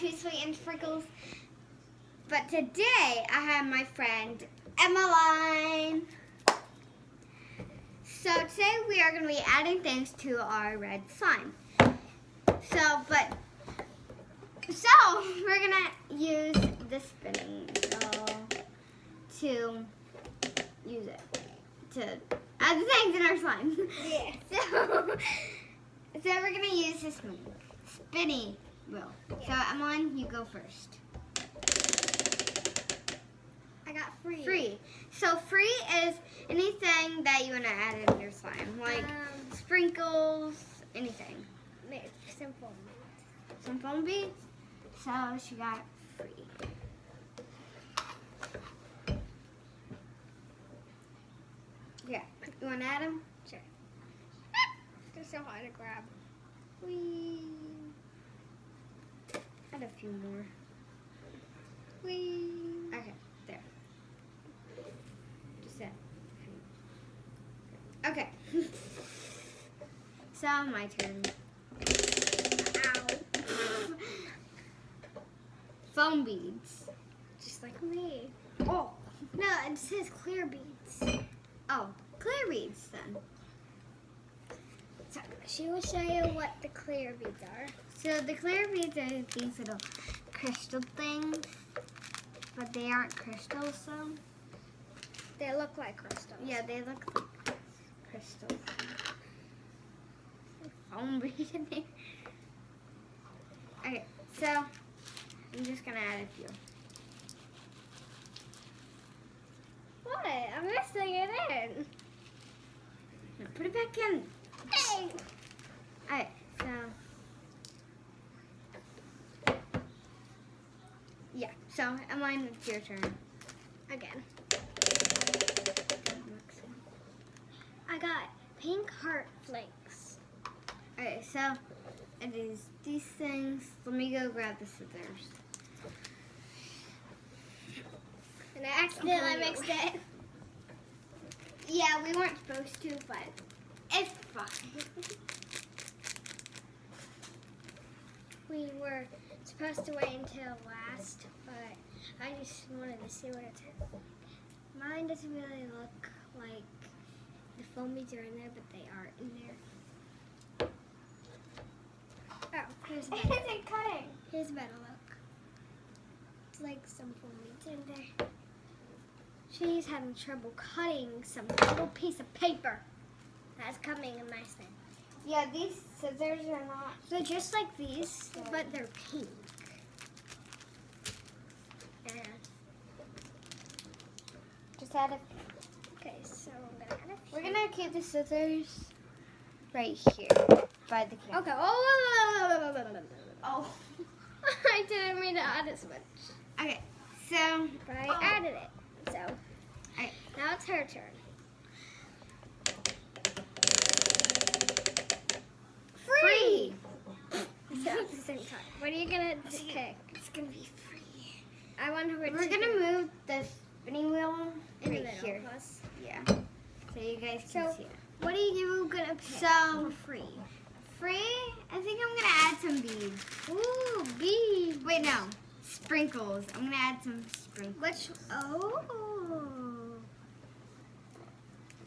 Too Sweet and Sprinkles. But today I have my friend Emmeline. So today we are going to be adding things to our red slime. So we're going to use the spinning wheel to use it to add the things in our slime. Yeah. So we're going to use this spinning wheel. Yeah. So Emmeline, you go first. I got free. Free. So free is anything that you want to add in your slime, like sprinkles, anything. Some foam beads. Some foam beads. So she got free. Yeah. You want to add them? Sure. They're so hard to grab. Whee. Add a few more. Whee. Okay, there. Just that. Okay. So my turn. Ow. Foam beads. Just like me. Oh. No, it says clear beads. Oh, clear beads then. So she will show you what the clear beads are. So the clear beads are these little crystal things, but they aren't crystals, so. They look like crystals. Yeah, they look like crystals. Foam bead in there. Okay, so I'm just gonna add a few. What? I'm mixing it in. Now put it back in. Hey. Alright, so. Yeah, so Emmeline, it's your turn. Again. I got pink heart flakes. Alright, so it is these things. Let me go grab the scissors. And I accidentally mixed it. Yeah, we weren't supposed to, but it's fine. We were supposed to wait until last, but I just wanted to see what it tastes like. Mine doesn't really look like the foam beads are in there, but they are in there. Oh, here's a better. It's cutting. Here's a better look. It's like some foam beads in there. She's having trouble cutting some little piece of paper that's coming in my thing. Yeah, these scissors are not. They're just like these, but they're pink. And Just add a. okay, so I'm gonna add a few. We're gonna keep the scissors right here by the camera. Okay. Oh. Oh. I didn't mean to add as much, Okay, so. but I added it. So Alright. now it's her turn. Free. So at the same time, what are you gonna pick? It's gonna be free. I wonder which. We're gonna move the spinning wheel in the right middle. here. Plus. Yeah. So you guys can So- see it. What are you gonna pick? So- for free. Free? I think I'm gonna add some beads. Ooh, beads. Wait, no. Sprinkles. I'm gonna add some sprinkles. Which? Oh.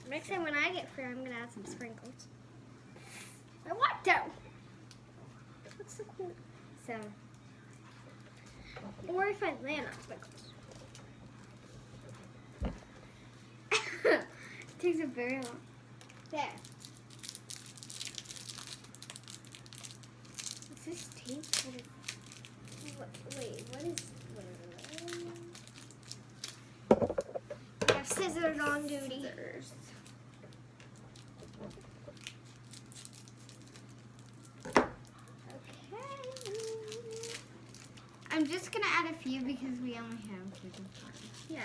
Next time when I get free, I'm gonna add some sprinkles. I want to. What's so cool? So, Or if I land on sprinkles. it takes a very long. There. Is this tape? Wait, what is? I have scissors on duty. Scissors. I'm just gonna add a few because we only have a few time. Yeah.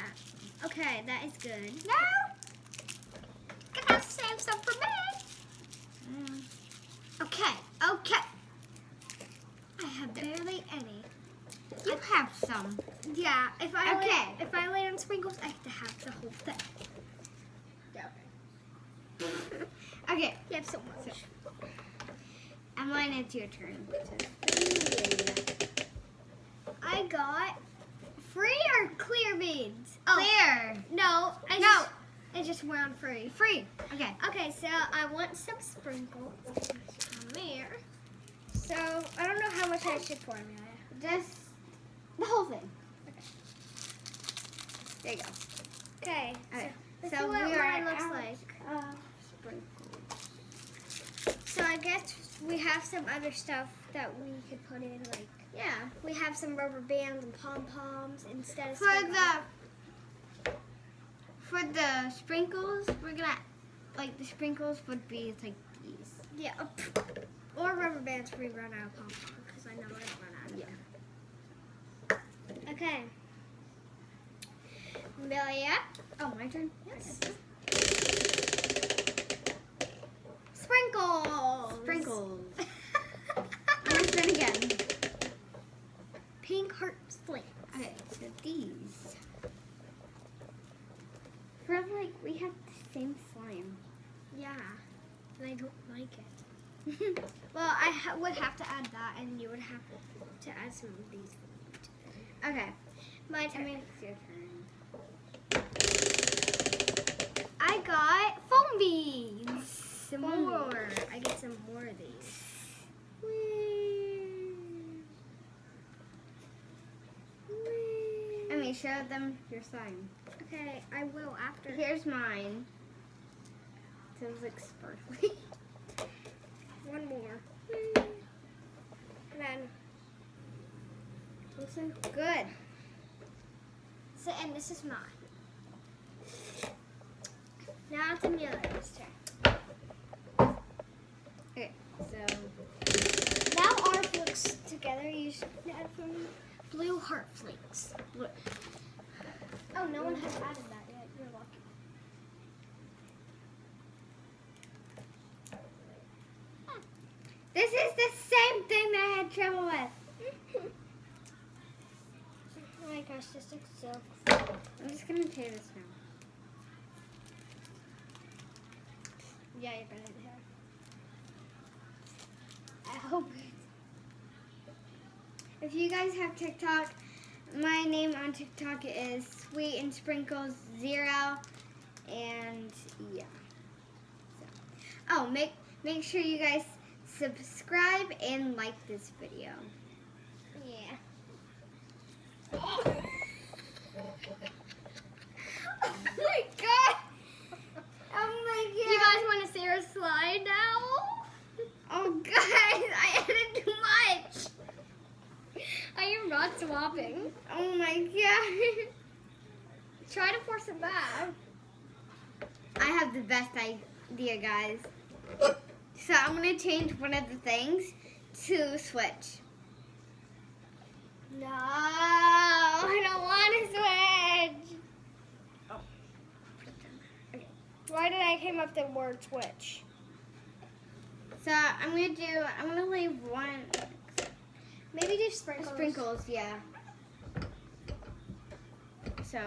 Okay, that is good. No! Gonna have to save some for me. Okay. I have barely any. You have some. Yeah. If I Okay. if I lay on sprinkles, I have to have the whole thing. Yeah. Okay. You have so much. Emmeline, it's your turn. just went on free. Free. Okay. Okay, so I want some sprinkles. Come here. So I don't know how much I should pour, Amelia. Just the whole thing. Okay. There you go. Okay. Okay. So, So this is what we are mine looks out like. Sprinkles. So I guess we have some other stuff that we could put in, like Yeah. we have some rubber bands and pom poms instead of For the sprinkles, we're gonna the sprinkles would be like these. Yeah, or rubber bands if we run out of pom pom, because I know I don't run out of them. Okay. Amelia. Oh, my turn. Yes. Sprinkles. Sprinkles. I'm gonna spin again. Pink heart flakes. Okay, so these. For like we have the same slime. Yeah, and I don't like it. Well, I would have to add that, and you would have to add some of these. Okay. My I turn. mean, it's your turn. I got foam beads. Some Foam more. I get some more of these. I mean, show them your slime. Okay, I will after. Here's mine. So it looks sparkly. One more. And then, Looks so good. so, and this is mine. Now it's Amelia's turn. Okay, so Now ours looks together. You should add for me blue heart flakes. Oh, no one has added that yet. You're lucky. this is the same thing that I had trouble with. Oh my gosh, this looks so. I'm just gonna tear this now. Yeah, you're better than her. I hope. If you guys have TikTok, my name on TikTok is Sweet and Sprinkles 0, and yeah. So, oh, make sure you guys subscribe and like this video. Yeah. Oh my god! Oh my god! You guys want to see her slide now? Oh guys, I added too much. I am not swapping. Oh my god. Try to force it back. I have the best idea, guys. So I'm gonna change one of the things to switch. No, I don't want to switch. Oh. Why did I came up the word switch? So I'm gonna leave one Maybe do sprinkles. sprinkles, yeah. So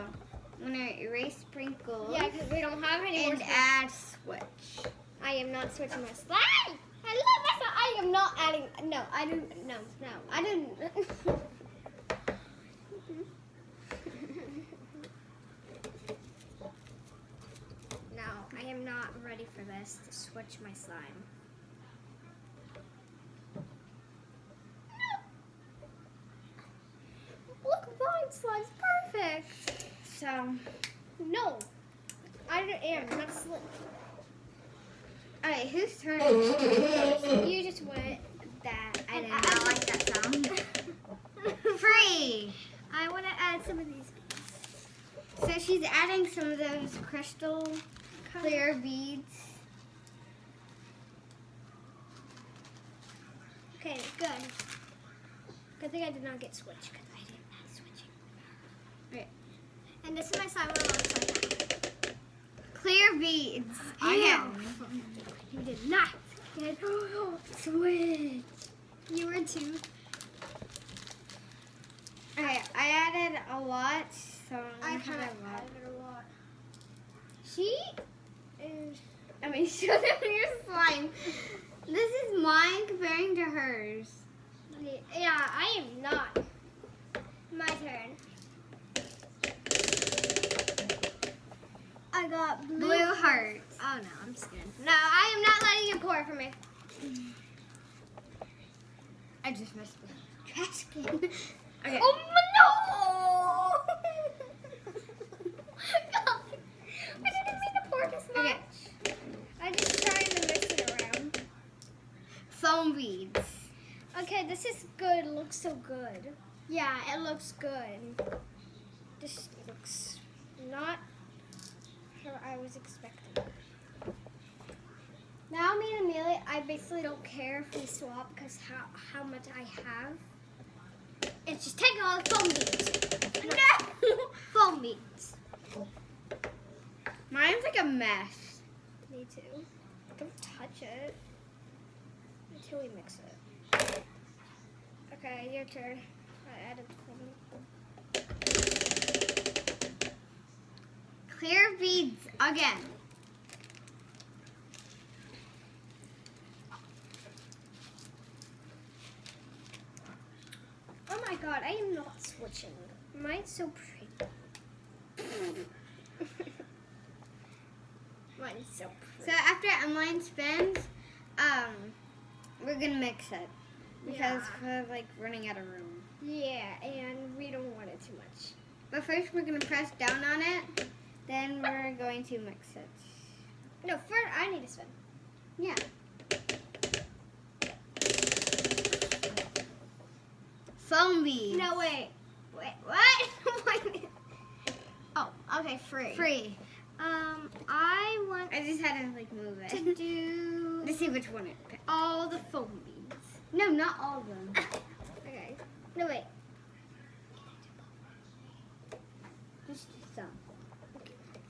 I'm gonna erase sprinkles Yeah, because we don't have any more. and add switch. I am not switching my slide. I love my slide. I am not adding. No, I don't. No, I didn't. No, I am not ready for this to switch my slime. Look, mine slime's perfect. So No, I am not slip. alright, whose turn is it? You just went that. I did not like that sound. Free! I want to add some of these. So she's adding some of those crystal clear beads. Okay, good. Good thing I did not get switched because I didn't have switching. Right. And this is my slime roll upside down. Clear beads. You did not get switch. You were too. Okay, I added a lot, so I I'm kind gonna of add a lot. added a lot. She is. I mean, show them your slime. This is mine comparing to hers. Yeah, I am not. My turn. I got blue skin. No, I am not letting you pour for me. I just missed the trash can. Okay. Oh no! God, I didn't mean to pour this much. Okay. I just tried to mix it around. Foam beads. Okay, this is good. It looks so good. Yeah, it looks good. This looks not how I was expecting. Now me and Amelia, I basically don't care if we swap because how much I have. It's just taking all the foam beads. No! Foam beads. Mine's like a mess. Me too. Don't touch it until we mix it. Okay, your turn. I added the foam. Clear beads again. Oh my god, I am not switching. Mine's so pretty. Mine's so pretty. So after Emmeline spins, we're gonna mix it because we're like running out of room. Yeah, and we don't want it too much. But first we're gonna press down on it, then we're going to mix it. No, first I need to spin. Yeah. Foam beads. No, wait, what? Oh, okay, free. Free. I want I just had to like move to it do to see which one it picked. all the foam beads. No, not all of them. Okay. No, wait. Just some.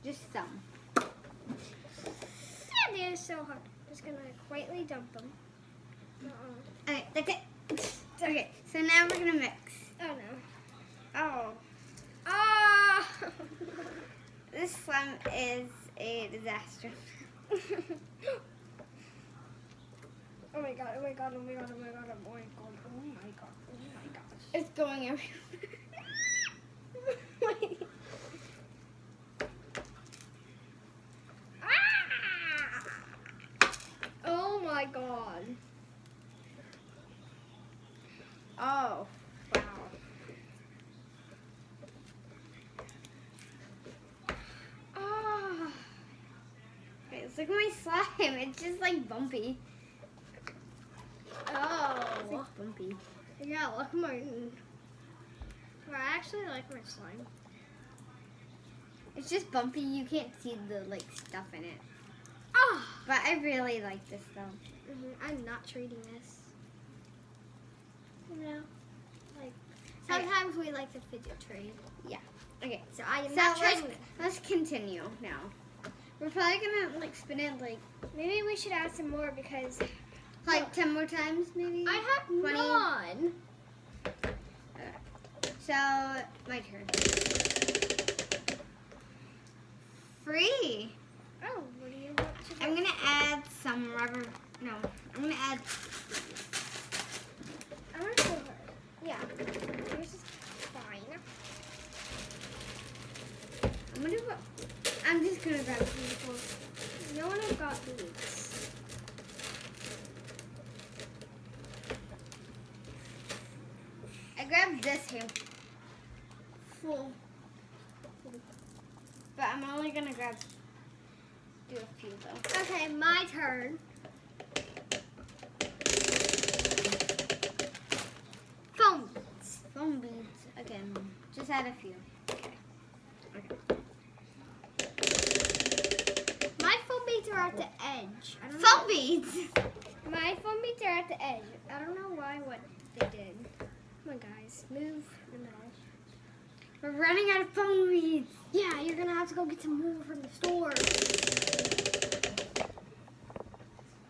Just some. Yeah, they're so hard. Just gonna quietly dump them. Okay, that's it. Okay, so now we're gonna mix. Oh no. Oh, Ah! this slime is a disaster. Oh my god, oh my god, oh my god, oh my god, oh my god, oh my god, oh my gosh. It's going everywhere. Ah! Oh my god. Oh, wow. Ah! Okay, look at my slime. It's just like bumpy. It's Oh. like bumpy. Yeah, look at my. Well, I actually like my slime. It's just bumpy. You can't see the like stuff in it. Ah! But I really like this though. I'm not trading this. You know, like sometimes we like to fidget trade. Okay, So I am so not trading this. let's continue now. We're probably gonna like spin it Maybe we should add some more because like 10 more times maybe. I have 20. none. So my turn. Free. Oh, what do you want to do? I'm gonna add some rubber. No, I'm gonna add. I want to show her. Yeah. Yours is fine. I'm just gonna grab some before. No one has got boots. I grabbed this here. Full. But I'm only gonna do a few though. Okay, my turn. Foam beads. Foam beads again. Just add a few. My foam beads are at the edge. I don't Foam know. beads. My foam beads are at the edge. I don't know what they did. Come on, guys. Move in the middle. We're running out of foam beads. Yeah, you're going to have to go get some more from the store.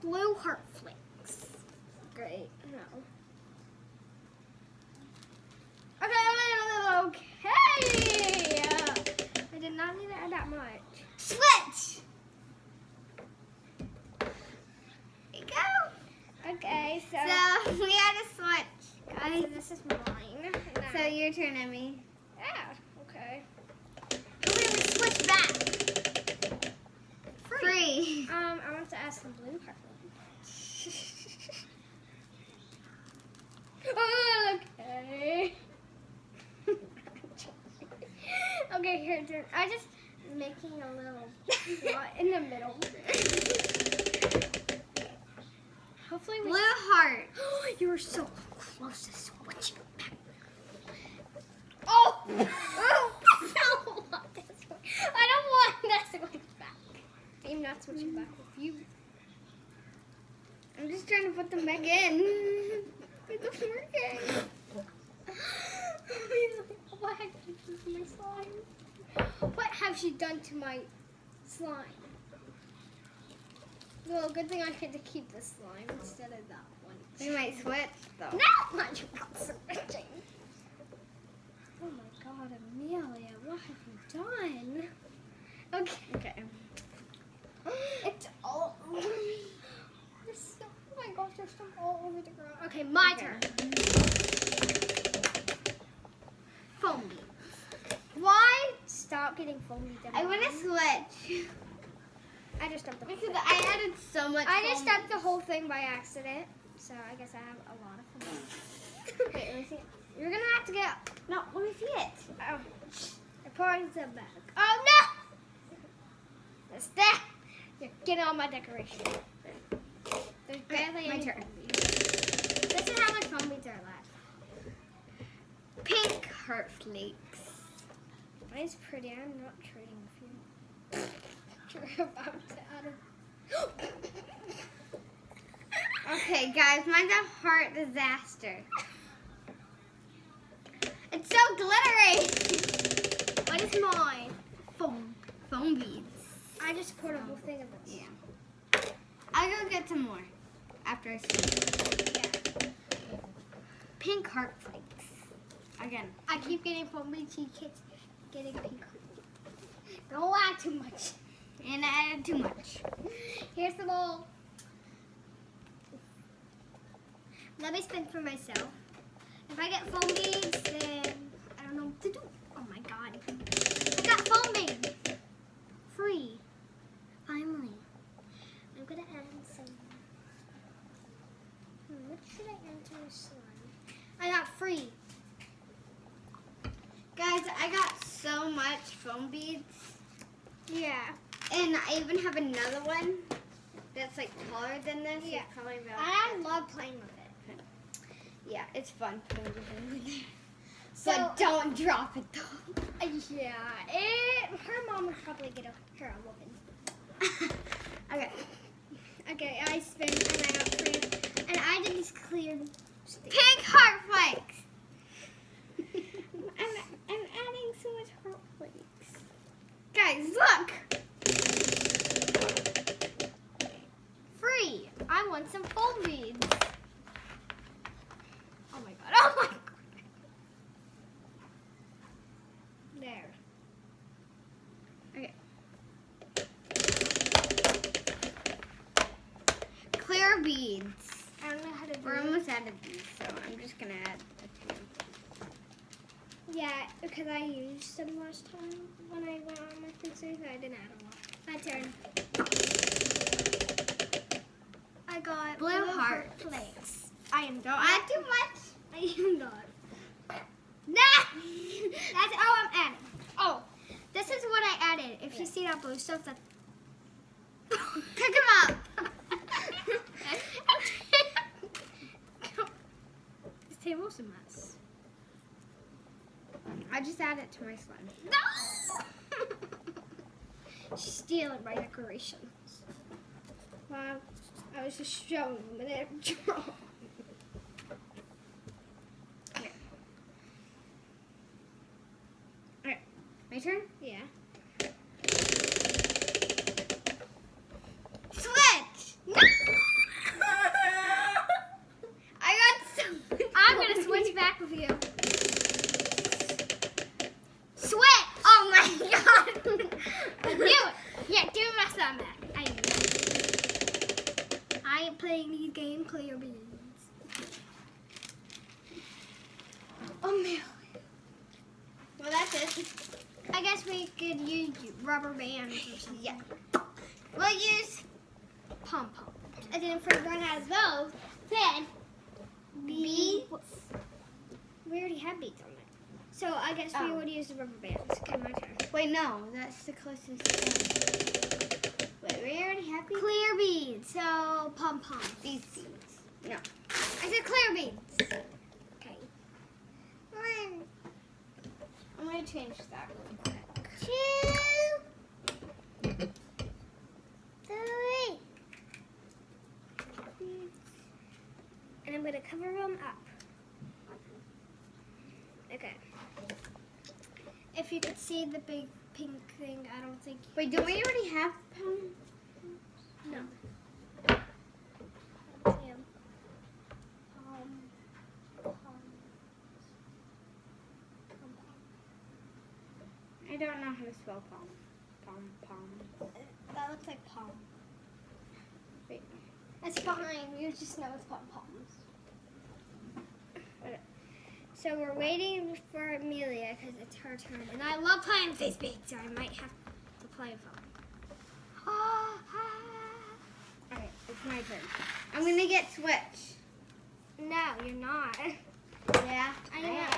Blue heart flakes. Great. No. Okay. I did not need to add that much. Switch. There you go. Okay, so, So we had a switch, guys. so this is mine. So your turn, Emmy. Yeah, okay. We're gonna switch back. Free. 3. I want to ask the blue heart. Oh, okay. Okay, here, turn. I just making a little slot in the middle. Hopefully we. Blue heart. You were so close to switching back. Oh! I don't want that switch. I don't want that switch back. I'm not switching back with you. I'm just trying to put them back in. It's working. What have you done to my slime? What have she done to my slime? Well, good thing I get to keep this slime instead of that one. We might switch though. No! Not switching. Oh my god, Amelia, what have you done? Okay. Okay. It's all over me. Oh my gosh, there's stuff all over the ground. Okay, my turn. Foamy. Why? Stop getting foamy. I want to switch. I just dumped the whole Because thing. I added so much I just foam. dumped the whole thing by accident. So I guess I have a lot of foam. Wait, let me see it. You're gonna have to get. No, let me see it. Oh, I poured the bag. Oh no! That's that. You're getting all my decoration. There's barely my any turn. foam beads. This is how much foam beads are left. Pink heart flakes. Mine's pretty. I'm not trading with you. You're about to add a. Okay, guys, mine's a heart disaster. It's so glittery. What is mine? Foam beads. I just poured a whole thing of this. Yeah. I'll go get some more after I switch. Yeah. Pink heart flakes. Again. I keep getting foam beads. She keeps getting pink. Don't add too much. And I added too much. Here's the bowl. Let me spin for myself. If I get foam beads, then I don't know what to do. Oh my god. I got foam beads. Free. Finally. I'm gonna add some. What should I add to my slime? I got free. Guys, I got so much foam beads. Yeah. And I even have another one that's like taller than this. Yeah. It's probably about I love playing with it. yeah, it's fun. So- But don't drop it though. Yeah. Her mom would probably get her a whooping. Okay. Okay, I spin and I got free. And I did these clear sticks. Pink heart flakes. I'm adding so much heart flakes. Guys, look. Free. I want some foam beads. Oh my god. Oh my god. There. Okay. Clear beads. I don't know how to do We're it. almost out of these, so I'm just gonna add a few. Yeah, because I used some last time when I went on my food series. I didn't add a lot. My turn. I got Blue heart flakes. I am Don't add too much. I am not. Nah! That's all I'm adding. Oh, this is what I added. If you see that blue stuff, that's Pick them up. this table's a mess. I just add it to my slime. No! She's stealing my decorations. Wow, I was just showing them and they're drawn. My turn? Yeah. Switch! No! I got some. I'm gonna switch back with you. Switch! Oh my god! I knew it. Yeah, give me my slime back. I knew it. I am playing these game clear beans. Oh man. Well, that's it. I guess we could use rubber bands or something. Yeah. We'll use pom-pom. And then if everyone has those, then beads. We already have beads on it. So I guess we would use the rubber bands. Okay, my turn. Wait, no, that's the closest one. Wait, we already have beads? Clear beads. So pom-pom. These beads. No. I said clear beads. Okay. One, I'm going to change that really quick. 2, 3. And I'm going to cover them up. Okay. If you could see the big pink thing, I don't think you Wait, don't we already have pom? No. See 'em. I don't know how to spell pom. Pom. That looks like palm. Wait. That's fine. You just know it's pom-poms. So we're waiting for Amelia because it's her turn. And I love playing with these beads, so I might have to play with them. Okay, it's my turn. I'm going to get Switch. No, you're not. Yeah, I am.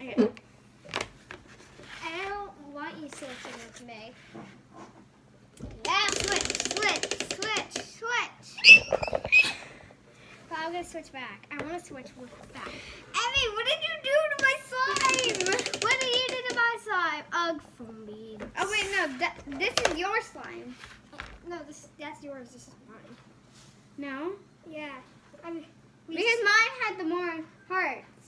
Okay. I don't want you switching with me. Yeah, switch. But I'm going to switch back. I want to switch with back. Emmy, what did you do to my slime? What did you do to my slime? Ugh, foam beads. Oh, wait, no. This is your slime. No, that's yours. This is mine. No? Yeah. Because mine had the more hearts.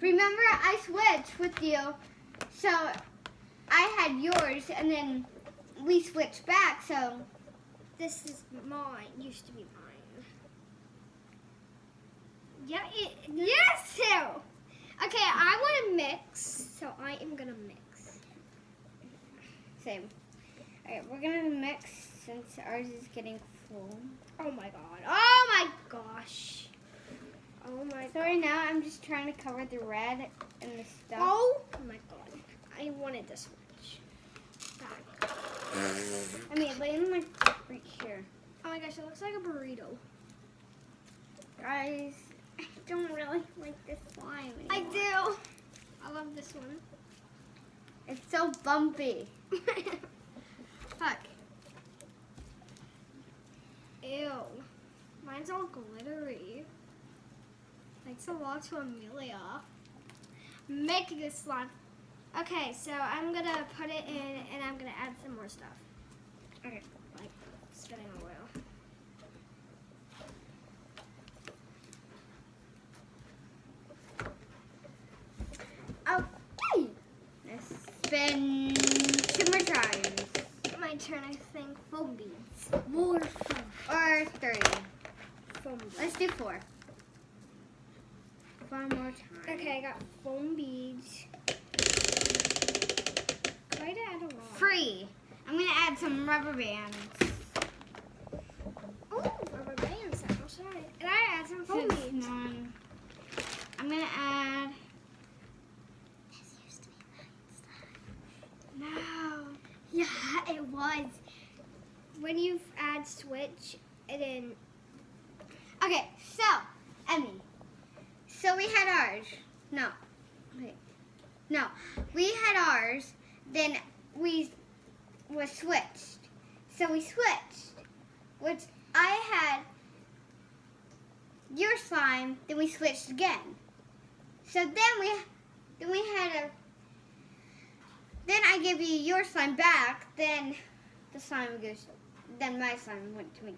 Remember, I switched with you. So, I had yours, and then we switched back, so... This is mine. Used to be mine. Yeah, yes, too. Okay, I want to mix, so I am going to mix. Same. Alright, we're going to mix since ours is getting full. Oh my god. Oh my gosh. Oh my So right now, I'm just trying to cover the red and the stuff. Oh my god. I wanted this much. Back. I mean, land like right here. Oh my gosh, it looks like a burrito. Guys, I don't really like this slime anymore. I do. I love this one. It's so bumpy. Fuck. Ew. Mine's all glittery. Thanks a lot to Amelia. Making this slime. Okay, so I'm gonna put it in and I'm gonna add some more stuff. Okay. Like spinning a wheel. Okay. Let's spin 2 more times. My turn, I think. Foam beads. More foam. Or 3. Foam beads. Let's do 4. 4 more times. Okay, I got foam beads. Try to add a lot. 3. I'm going to add some rubber bands. Oh, rubber bands. Sounds right. And I add some foam beads. I'm going to add... This used to be my slime. No. Yeah, it was. When you add switch, and then... Okay, so, Emmy. So we had ours. No. Wait. No. We had ours. Then we was switched. So we switched. Which I had your slime. Then we switched again. So then we had a. Then I give you your slime back. Then the slime goes. Then my slime went to me.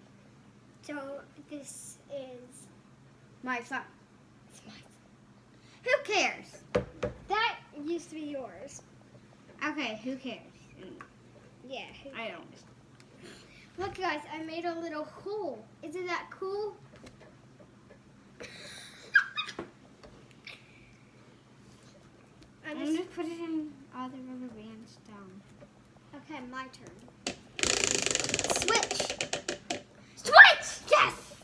So this is My slime. it's mine. Who cares? That used to be yours. Okay, who cares? Yeah. I don't. Look, guys, I made a little hole. Isn't that cool? I'm going to put it in all the rubber bands down. Okay, my turn. Switch! Switch! Yes!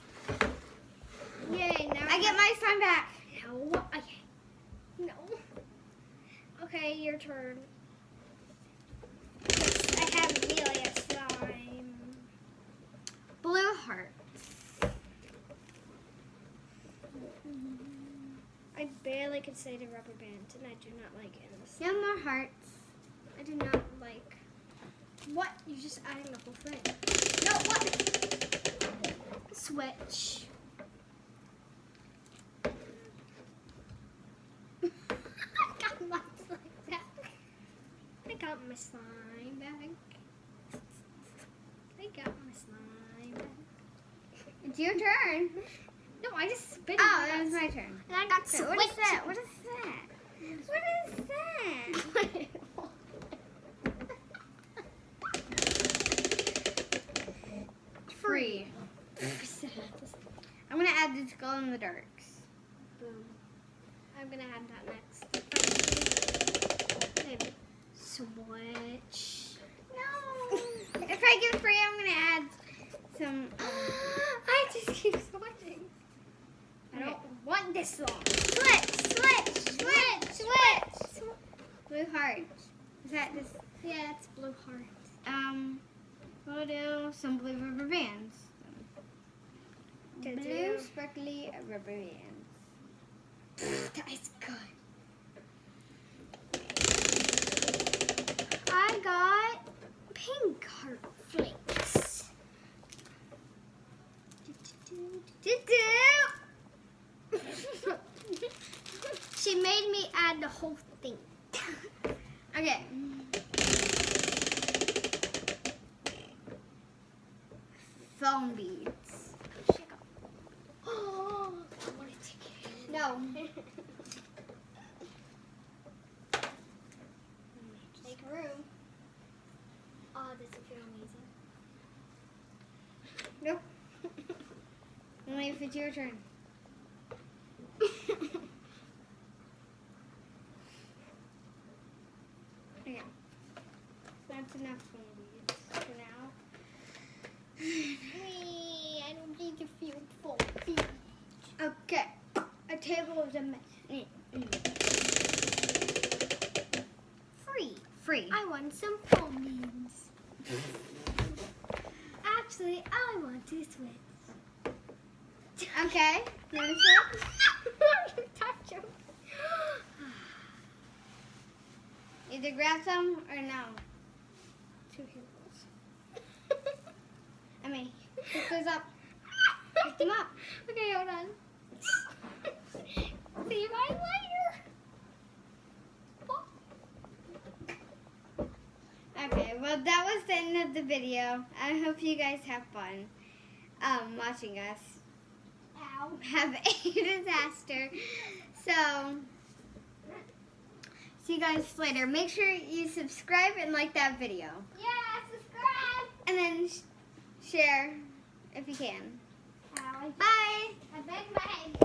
Yay, now I get my slime back. No. No. Okay, Okay, your turn. I have Amelia slime. Blue heart. I barely could say the rubber bands, and I do not like it. No more hearts. I do not like. What? You're just adding the whole thing. No, what? Switch. I got my slime back. I got my slime back. It's your turn. No, I just spit it. Oh, that was my turn. And I got So switch. what is that? What is that? What is that? Free. I'm gonna add this glow in the darks. Boom. I'm gonna add that next. Maybe. Switch. No. If I get free, I'm gonna add some. I just keep switching. I don't want this long. Switch. Blue heart. Is that this? Yeah, it's blue heart. We'll do some blue rubber bands. Okay, Blue do- sparkly rubber bands. That is good. I got pink heart flakes. She made me add the whole thing. Okay. Foam beads. Oh, I want to take it. No. Make room. Oh, this will feel amazing. Nope. Only if it's your turn. Okay. That's enough foam beads for now. Wee, I don't need to feel full. Okay. A table is a mess. Free. I want some foam beans. Actually, I want to switch. Okay. You want to switch? Touch them. Either grab some or no. 2 handles. I mean, pick those up. Pick them up. Okay, hold on. See you guys later. Okay, well that was the end of the video. I hope you guys have fun watching us Ow. have a disaster. So, see you guys later. Make sure you subscribe and like that video. Yeah, subscribe. And then share if you can. Ow, Bye! I banged my head.